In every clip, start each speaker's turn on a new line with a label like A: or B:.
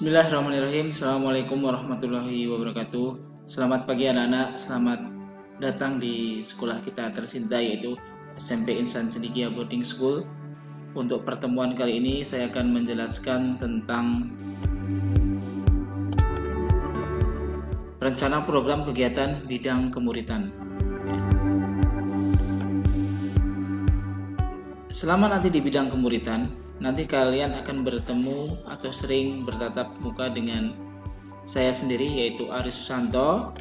A: Bismillahirrahmanirrahim. Assalamualaikum warahmatullahi wabarakatuh. Selamat pagi anak-anak, selamat datang di sekolah kita tercinta yaitu SMP Insan Cendekia Boarding School. Untuk pertemuan kali ini saya akan menjelaskan tentang rencana program kegiatan bidang kemuritan. Selama nanti di bidang kemuritan, nanti kalian akan bertemu atau sering bertatap muka dengan saya sendiri yaitu Ari Susanto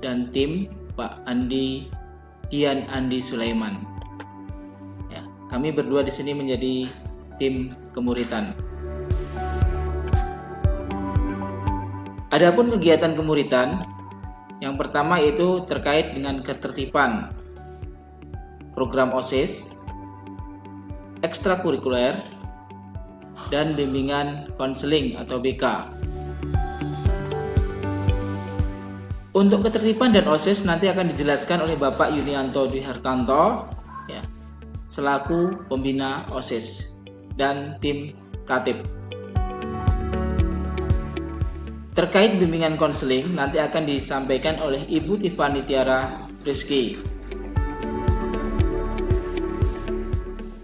A: dan tim Pak Andi Dian Andi Sulaiman. Ya, kami berdua di sini menjadi tim kemuritan. Adapun kegiatan kemuritan, yang pertama yaitu terkait dengan ketertiban program OSIS, ekstrakurikuler, dan bimbingan konseling atau BK. Untuk ketertiban dan OSIS nanti akan dijelaskan oleh Bapak Yunianto Dwi Hartanto ya, selaku pembina OSIS dan tim Katib. Terkait bimbingan konseling nanti akan disampaikan oleh Ibu Tiffany Tiara Rizky.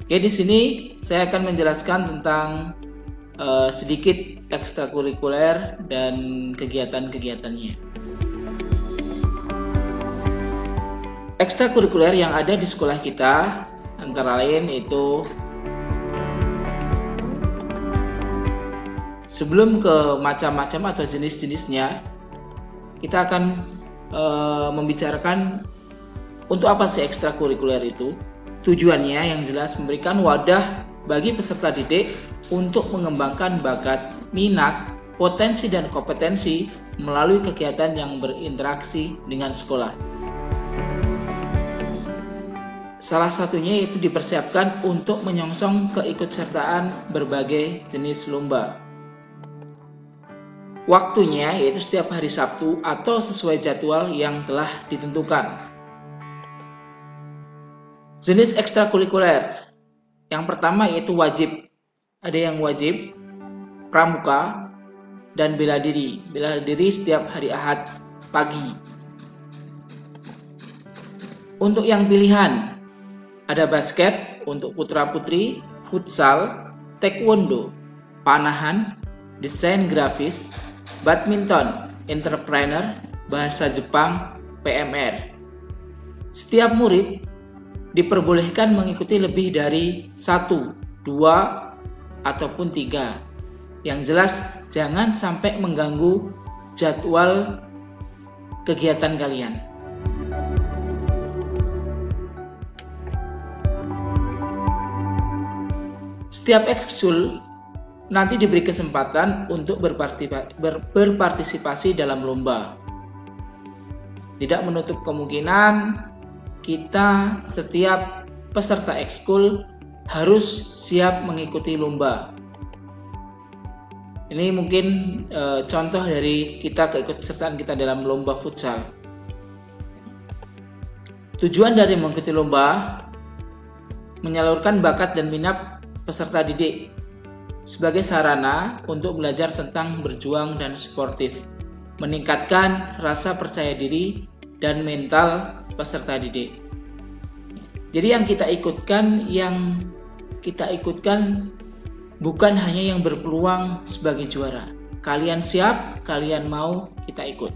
A: Oke, di sini saya akan menjelaskan tentang sedikit ekstrakurikuler dan kegiatan-kegiatannya. Ekstrakurikuler yang ada di sekolah kita antara lain itu, sebelum ke macam-macam atau jenis-jenisnya, kita akan membicarakan untuk apa sih ekstrakurikuler itu. Tujuannya yang jelas memberikan wadah bagi peserta didik untuk mengembangkan bakat, minat, potensi dan kompetensi melalui kegiatan yang berinteraksi dengan sekolah. Salah satunya yaitu dipersiapkan untuk menyongsong keikutsertaan berbagai jenis lomba. Waktunya yaitu setiap hari Sabtu atau sesuai jadwal yang telah ditentukan. Jenis ekstrakurikuler yang pertama yaitu wajib. Ada yang wajib, pramuka, dan bela diri. Bela diri setiap hari Ahad pagi. Untuk yang pilihan, ada basket untuk putra-putri, futsal, taekwondo, panahan, desain grafis, badminton, entrepreneur, bahasa Jepang, PMR. Setiap murid diperbolehkan mengikuti lebih dari 1, 2, ataupun 3. Yang jelas jangan sampai mengganggu jadwal kegiatan kalian. Setiap ekskul nanti diberi kesempatan untuk berpartisipasi dalam lomba. Tidak menutup kemungkinan kita setiap peserta ekskul harus siap mengikuti lomba. Ini mungkin contoh dari kita keikutsertaan kita dalam lomba futsal. Tujuan dari mengikuti lomba menyalurkan bakat dan minat peserta didik sebagai sarana untuk belajar tentang berjuang dan sportif, meningkatkan rasa percaya diri dan mental peserta didik. Jadi yang kita ikutkan bukan hanya yang berpeluang sebagai juara. Kalian siap, kalian mau, kita ikut.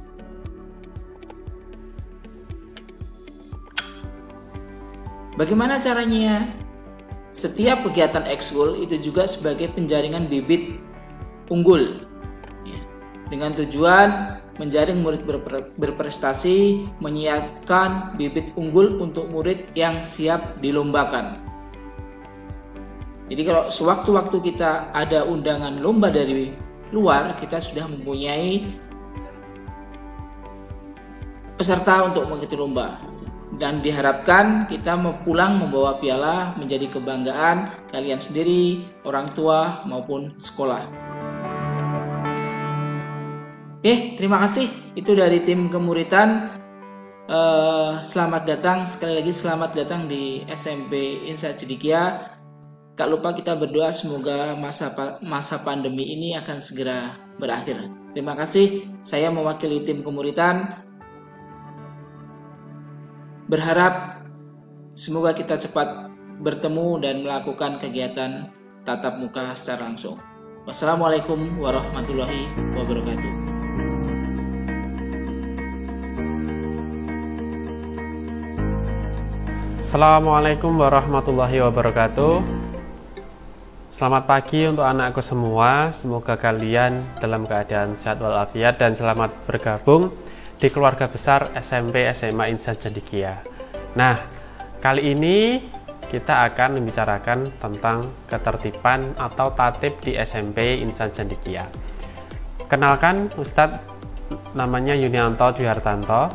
A: Bagaimana caranya? Setiap kegiatan ekskul itu juga sebagai penjaringan bibit unggul ya, dengan tujuan menjaring murid berprestasi, menyiapkan bibit unggul untuk murid yang siap dilombakan. Jadi kalau sewaktu-waktu kita ada undangan lomba dari luar, kita sudah mempunyai peserta untuk mengikuti lomba. Dan diharapkan kita pulang membawa piala menjadi kebanggaan kalian sendiri, orang tua maupun sekolah. Oke, terima kasih. Itu dari tim kemuritan. Selamat datang, sekali lagi selamat datang di SMP Insan Cendekia. tak lupa kita berdoa semoga masa pandemi ini akan segera berakhir. Terima kasih, saya mewakili tim Kemuritan. Berharap semoga kita cepat bertemu dan melakukan kegiatan tatap muka secara langsung. Wassalamualaikum warahmatullahi wabarakatuh.
B: Assalamualaikum warahmatullahi wabarakatuh. Selamat pagi untuk anakku semua. Semoga kalian dalam keadaan sehat walafiat dan selamat bergabung di keluarga besar SMP SMA Insan Cendekia. Nah, kali ini kita akan membicarakan tentang ketertiban atau tatib di SMP Insan Cendekia. Kenalkan, Ustadz namanya Yunianto Dwi Hartanto,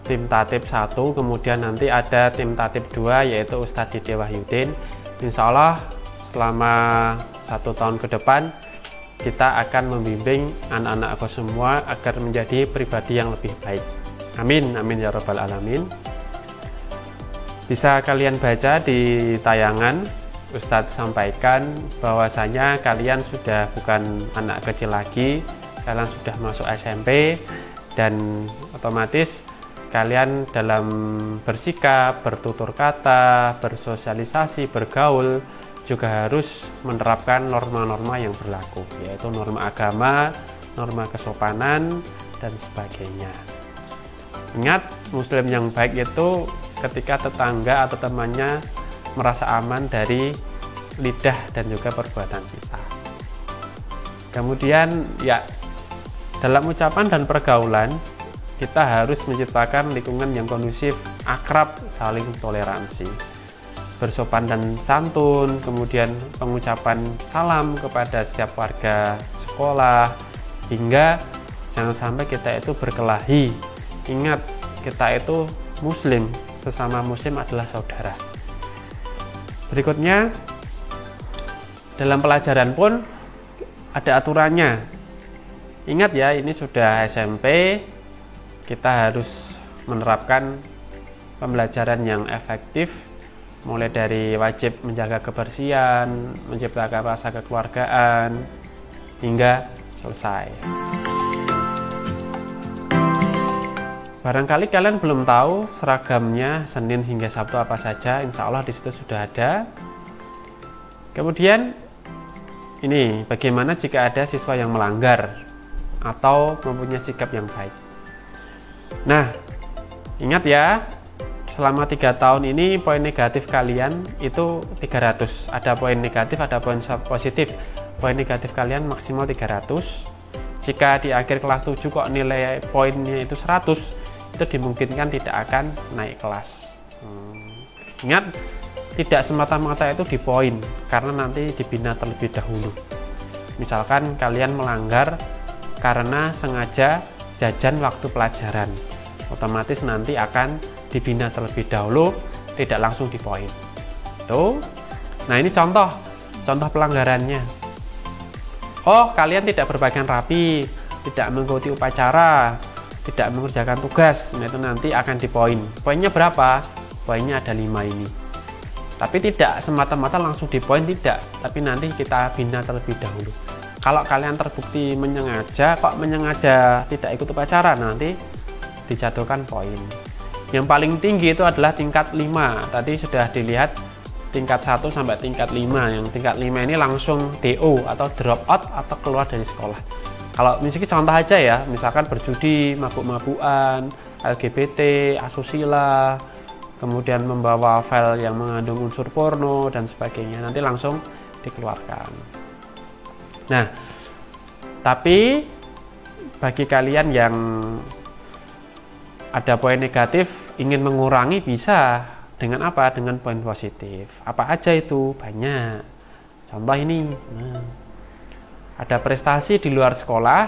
B: tim tatib 1, kemudian nanti ada tim tatib 2 yaitu Ustadz Dede Wahyudin. Insya Allah selama 1 tahun ke depan kita akan membimbing anak-anakku semua agar menjadi pribadi yang lebih baik. Amin, amin ya rabbal alamin. Bisa kalian baca di tayangan, Ustadz sampaikan bahwasanya kalian sudah bukan anak kecil lagi, kalian sudah masuk SMP, dan otomatis kalian dalam bersikap, bertutur kata, bersosialisasi, bergaul juga harus menerapkan norma-norma yang berlaku, yaitu norma agama, norma kesopanan, dan sebagainya. Ingat, muslim yang baik itu ketika tetangga atau temannya merasa aman dari lidah dan juga perbuatan kita. Kemudian ya, dalam ucapan dan pergaulan kita harus menciptakan lingkungan yang kondusif, akrab, saling toleransi, bersopan dan santun, kemudian pengucapan salam kepada setiap warga sekolah, hingga jangan sampai kita itu berkelahi. Ingat, kita itu muslim, sesama muslim adalah saudara. Berikutnya, dalam pelajaran pun ada aturannya. Ingat ya, ini sudah SMP, kita harus menerapkan pembelajaran yang efektif, mulai dari wajib menjaga kebersihan, menciptakan rasa kekeluargaan, hingga selesai. Barangkali kalian belum tahu seragamnya Senin hingga Sabtu apa saja, insya Allah di situ sudah ada. Kemudian ini bagaimana jika ada siswa yang melanggar atau mempunyai sikap yang baik. Nah, ingat ya, selama 3 tahun ini poin negatif kalian itu 300. Ada poin negatif, ada poin positif. Poin negatif kalian maksimal 300. Jika di akhir kelas 7 kok nilai poinnya itu 100, itu dimungkinkan tidak akan naik kelas. Ingat, tidak semata-mata itu di poin, karena nanti dibina terlebih dahulu. Misalkan kalian melanggar karena sengaja jajan waktu pelajaran, otomatis nanti akan dibina terlebih dahulu, tidak langsung di poin. Tuh. Nah, ini contoh pelanggarannya. Oh, kalian tidak berpakaian rapi, tidak mengikuti upacara, tidak mengerjakan tugas. Nah, itu nanti akan di poin. Poinnya berapa? Poinnya ada 5 ini. Tapi tidak semata-mata langsung di poin, tidak. Tapi nanti kita bina terlebih dahulu. Kalau kalian terbukti menyengaja tidak ikut upacara, nanti dijatuhkan poin. Yang paling tinggi itu adalah tingkat 5. Tadi sudah dilihat tingkat 1 sampai tingkat 5. Yang tingkat 5 ini langsung DO atau drop out atau keluar dari sekolah. Kalau misalnya contoh aja ya, misalkan berjudi, mabuk-mabukan, LGBT, asusila, kemudian membawa file yang mengandung unsur porno dan sebagainya, nanti langsung dikeluarkan. Nah, tapi bagi kalian yang ada poin negatif, ingin mengurangi, bisa dengan apa? Dengan poin positif. Apa aja itu? Banyak. Contoh ini, ada prestasi di luar sekolah,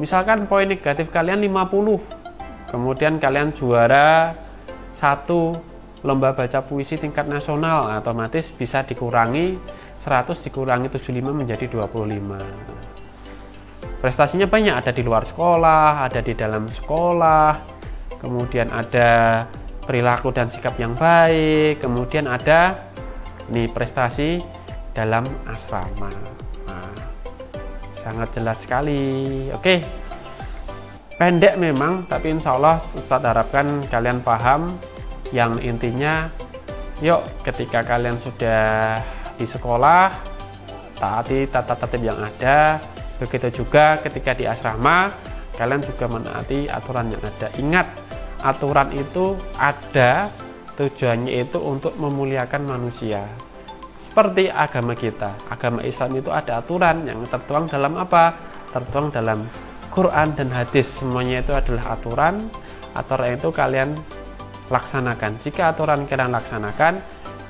B: misalkan poin negatif kalian 50, kemudian kalian juara 1 lomba baca puisi tingkat nasional, otomatis bisa dikurangi 100 dikurangi 75 menjadi 25. Prestasinya banyak, ada di luar sekolah, ada di dalam sekolah, kemudian ada perilaku dan sikap yang baik, kemudian ada Ini prestasi dalam asrama. Nah, sangat jelas sekali. Oke, pendek memang, tapi insya Allah Ustadz harapkan kalian paham. Yang intinya, yuk ketika kalian sudah di sekolah, taati tata tertib yang ada. Begitu juga ketika di asrama, kalian juga menaati aturan yang ada. Ingat, aturan itu ada, tujuannya itu untuk memuliakan manusia. Seperti agama kita, agama Islam itu ada aturan yang tertuang dalam apa? Tertuang dalam Quran dan hadis. Semuanya itu adalah aturan. Aturan itu kalian laksanakan. Jika aturan kalian laksanakan,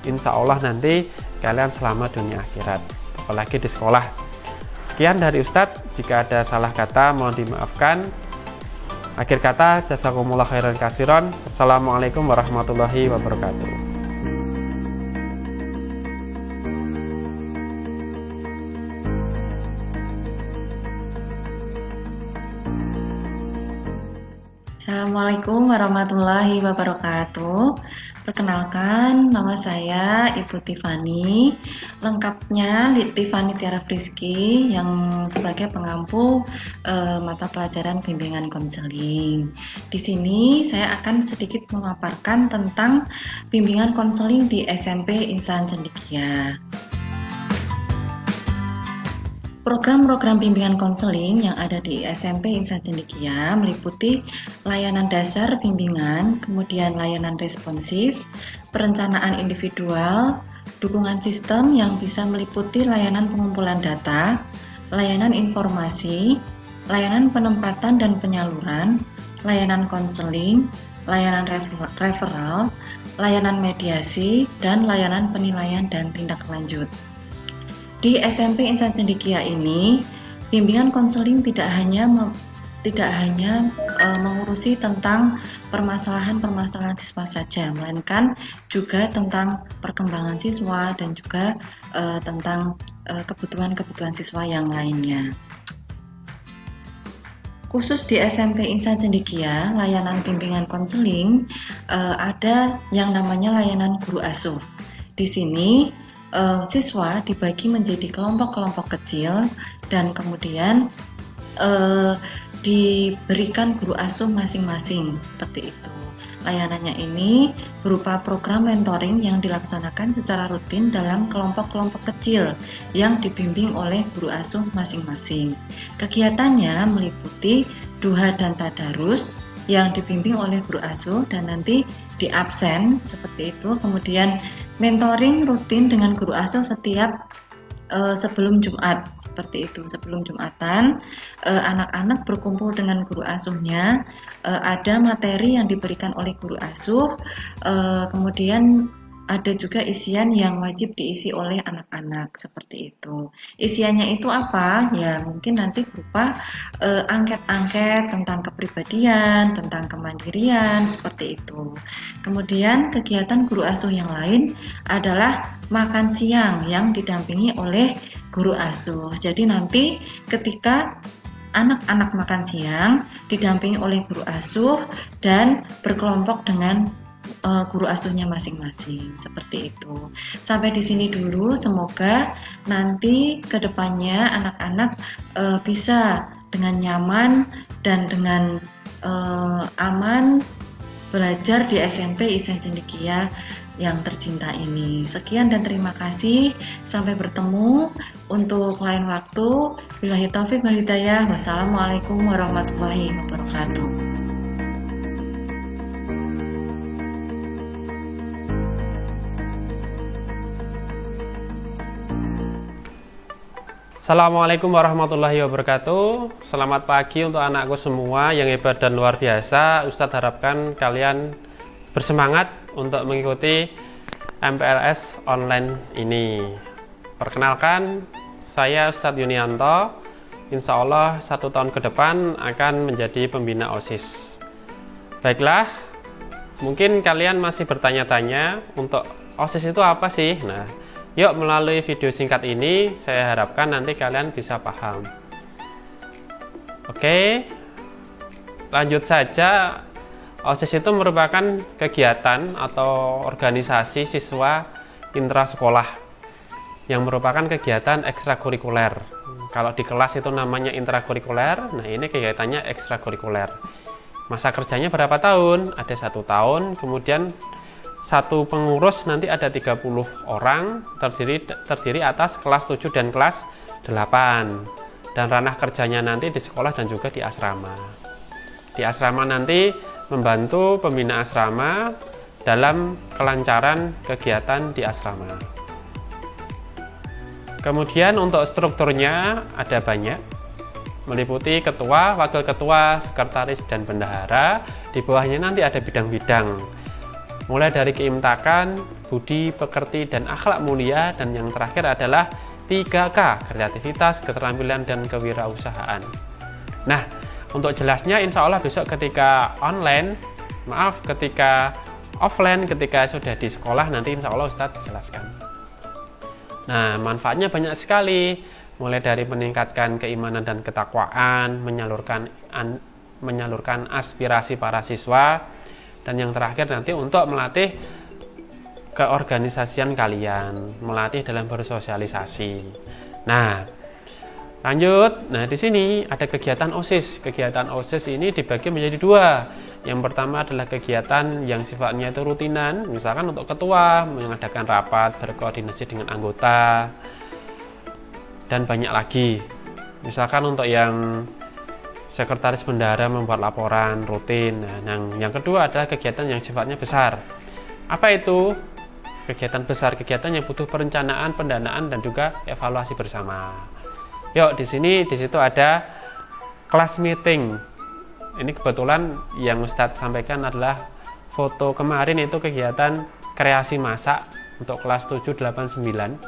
B: insya Allah nanti kalian selamat dunia akhirat, apalagi di sekolah. Sekian dari Ustadz, jika ada salah kata mohon dimaafkan. Akhir kata, jazakumullah khairan katsiran. Assalamualaikum warahmatullahi wabarakatuh.
C: Assalamualaikum warahmatullahi wabarakatuh. Perkenalkan, nama saya Ibu Tiffany. Lengkapnya Tiffany Tiara Friski yang sebagai pengampu mata pelajaran bimbingan konseling. Di sini saya akan sedikit memaparkan tentang bimbingan konseling di SMP Insan Cendekia. Program-program bimbingan konseling yang ada di SMP Insan Cendekia meliputi layanan dasar bimbingan, kemudian layanan responsif, perencanaan individual, dukungan sistem yang bisa meliputi layanan pengumpulan data, layanan informasi, layanan penempatan dan penyaluran, layanan konseling, layanan referral, layanan mediasi, dan layanan penilaian dan tindak lanjut. Di SMP Insan Cendekia ini, bimbingan konseling tidak hanya mengurusi tentang permasalahan-permasalahan siswa saja, melainkan juga tentang perkembangan siswa dan juga tentang kebutuhan-kebutuhan siswa yang lainnya. Khusus di SMP Insan Cendekia, layanan bimbingan konseling ada yang namanya layanan guru asuh. Di sini siswa dibagi menjadi kelompok-kelompok kecil dan kemudian diberikan guru asuh masing-masing, seperti itu. Layanannya ini berupa program mentoring yang dilaksanakan secara rutin dalam kelompok-kelompok kecil yang dibimbing oleh guru asuh masing-masing. Kegiatannya meliputi duha dan tadarus yang dibimbing oleh guru asuh dan nanti di absen, seperti itu. Kemudian mentoring rutin dengan guru asuh setiap sebelum Jumat, seperti itu. Sebelum Jumatan, anak-anak berkumpul dengan guru asuhnya, ada materi yang diberikan oleh guru asuh, kemudian ada juga isian yang wajib diisi oleh anak-anak, seperti itu. Isiannya itu apa? Ya mungkin nanti berupa angket-angket tentang kepribadian, tentang kemandirian, seperti itu. Kemudian kegiatan guru asuh yang lain adalah makan siang yang didampingi oleh guru asuh. Jadi nanti ketika anak-anak makan siang didampingi oleh guru asuh dan berkelompok dengan guru asuhnya masing-masing, seperti itu. Sampai di sini dulu, semoga nanti ke depannya anak-anak bisa dengan nyaman dan dengan aman belajar di SMP Insan Cendekia yang tercinta ini. Sekian dan terima kasih. Sampai bertemu untuk lain waktu. Billahi taufiq wal hidayah. Wassalamualaikum warahmatullahi wabarakatuh.
B: Assalamualaikum warahmatullahi wabarakatuh. Selamat pagi untuk anakku semua yang hebat dan luar biasa. Ustadz harapkan kalian bersemangat untuk mengikuti MPLS online ini. Perkenalkan, saya Ustadz Yunianto. Insya Allah 1 tahun ke depan akan menjadi pembina OSIS. Baiklah, mungkin kalian masih bertanya-tanya untuk OSIS itu apa sih? Nah, yuk, melalui video singkat ini, saya harapkan nanti kalian bisa paham. Oke, lanjut saja. OSIS itu merupakan kegiatan atau organisasi siswa intrasekolah yang merupakan kegiatan ekstrakurikuler. Kalau di kelas itu namanya intrakurikuler, nah ini kegiatannya ekstrakurikuler. Masa kerjanya berapa tahun? Ada 1 tahun, kemudian satu pengurus nanti ada 30 orang, terdiri atas kelas 7 dan kelas 8. Dan ranah kerjanya nanti di sekolah dan juga di asrama. Di asrama nanti membantu pembina asrama dalam kelancaran kegiatan di asrama. Kemudian untuk strukturnya ada banyak, meliputi ketua, wakil ketua, sekretaris, dan bendahara. Di bawahnya nanti ada bidang-bidang, mulai dari keimtakan, budi, pekerti, dan akhlak mulia, dan yang terakhir adalah 3K, kreativitas, keterampilan, dan kewirausahaan. Nah, untuk jelasnya insya Allah besok ketika ketika offline, ketika sudah di sekolah nanti insya Allah Ustadz jelaskan. Nah, manfaatnya banyak sekali, mulai dari meningkatkan keimanan dan ketakwaan, menyalurkan aspirasi para siswa, dan yang terakhir nanti untuk melatih keorganisasian kalian, melatih dalam bersosialisasi. Nah, lanjut. Nah, di sini ada kegiatan OSIS. Kegiatan OSIS ini dibagi menjadi 2. Yang pertama adalah kegiatan yang sifatnya itu rutinan, misalkan untuk ketua mengadakan rapat, berkoordinasi dengan anggota, dan banyak lagi. Misalkan untuk yang sekretaris bendahara membuat laporan rutin. Nah, yang kedua adalah kegiatan yang sifatnya besar. Apa itu? Kegiatan besar, kegiatan yang butuh perencanaan, pendanaan, dan juga evaluasi bersama. Yuk, di situ ada kelas meeting. Ini kebetulan yang Ustadz sampaikan adalah foto kemarin, itu kegiatan kreasi masak untuk kelas 7, 8, 9.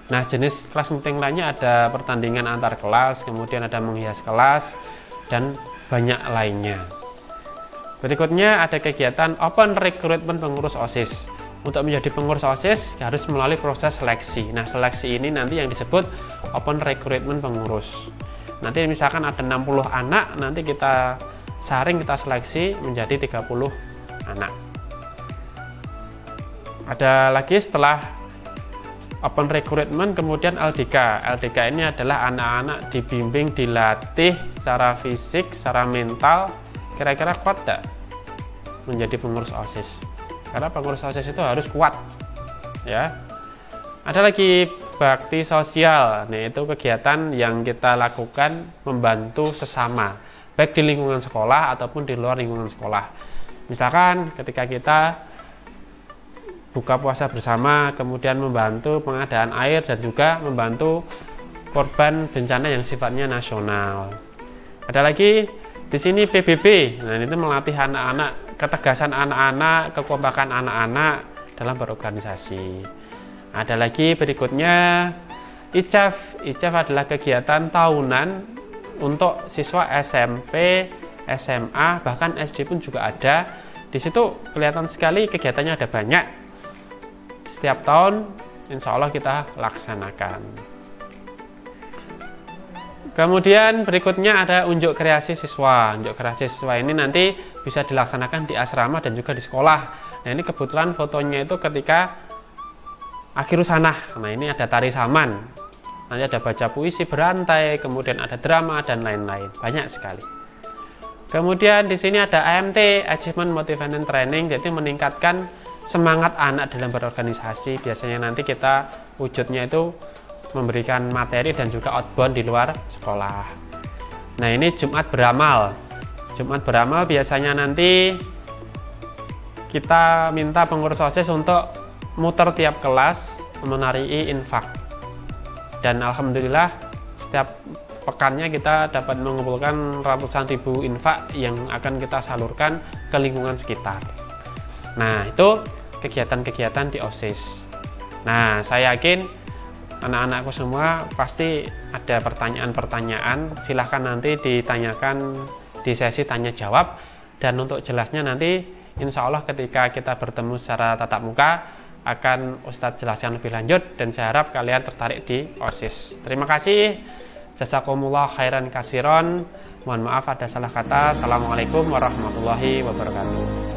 B: Nah, jenis kelas meeting lainnya ada pertandingan antar kelas, kemudian ada menghias kelas, dan banyak lainnya. Berikutnya ada kegiatan open recruitment pengurus OSIS. Untuk menjadi pengurus OSIS harus melalui proses seleksi. Nah, seleksi ini nanti yang disebut open recruitment pengurus. Nanti misalkan ada 60 anak, nanti kita saring, kita seleksi menjadi 30 anak. Ada lagi setelah open recruitment, kemudian LDK. LDK ini adalah anak-anak dibimbing, dilatih secara fisik, secara mental. Kira-kira kuat tidak menjadi pengurus OSIS? Karena pengurus OSIS itu harus kuat, ya. Ada lagi bakti sosial. Nah, itu kegiatan yang kita lakukan membantu sesama, baik di lingkungan sekolah ataupun di luar lingkungan sekolah. Misalkan ketika kita buka puasa bersama, kemudian membantu pengadaan air dan juga membantu korban bencana yang sifatnya nasional. Ada lagi di sini PBB. Nah, itu melatih anak-anak, ketegasan anak-anak, kekompakan anak-anak dalam berorganisasi. Ada lagi berikutnya ICAF. ICAF adalah kegiatan tahunan untuk siswa SMP, SMA, bahkan SD pun juga ada. Di situ kelihatan sekali kegiatannya ada banyak. Setiap tahun insya Allah kita laksanakan. Kemudian berikutnya ada unjuk kreasi siswa. Unjuk kreasi siswa ini nanti bisa dilaksanakan di asrama dan juga di sekolah. Nah, ini kebetulan fotonya itu ketika akhir sanah. Nah, ini ada tari saman, nanti ada baca puisi berantai, kemudian ada drama dan lain-lain, banyak sekali. Kemudian di sini ada AMT, Achievement Motivation Training, jadi meningkatkan semangat anak dalam berorganisasi. Biasanya nanti kita wujudnya itu memberikan materi dan juga outbound di luar sekolah. Nah, ini Jumat beramal. Jumat beramal biasanya nanti kita minta pengurus OSIS untuk muter tiap kelas menarii infak, dan alhamdulillah setiap pekannya kita dapat mengumpulkan ratusan ribu infak yang akan kita salurkan ke lingkungan sekitar. Nah, itu kegiatan-kegiatan di OSIS. Nah, saya yakin anak-anakku semua pasti ada pertanyaan-pertanyaan, silahkan nanti ditanyakan di sesi tanya jawab, dan untuk jelasnya nanti insya Allah ketika kita bertemu secara tatap muka akan Ustadz jelaskan lebih lanjut, dan saya harap kalian tertarik di OSIS. Terima kasih. Jazakumullah khairan kasiron. Mohon maaf ada salah kata. Assalamualaikum warahmatullahi wabarakatuh.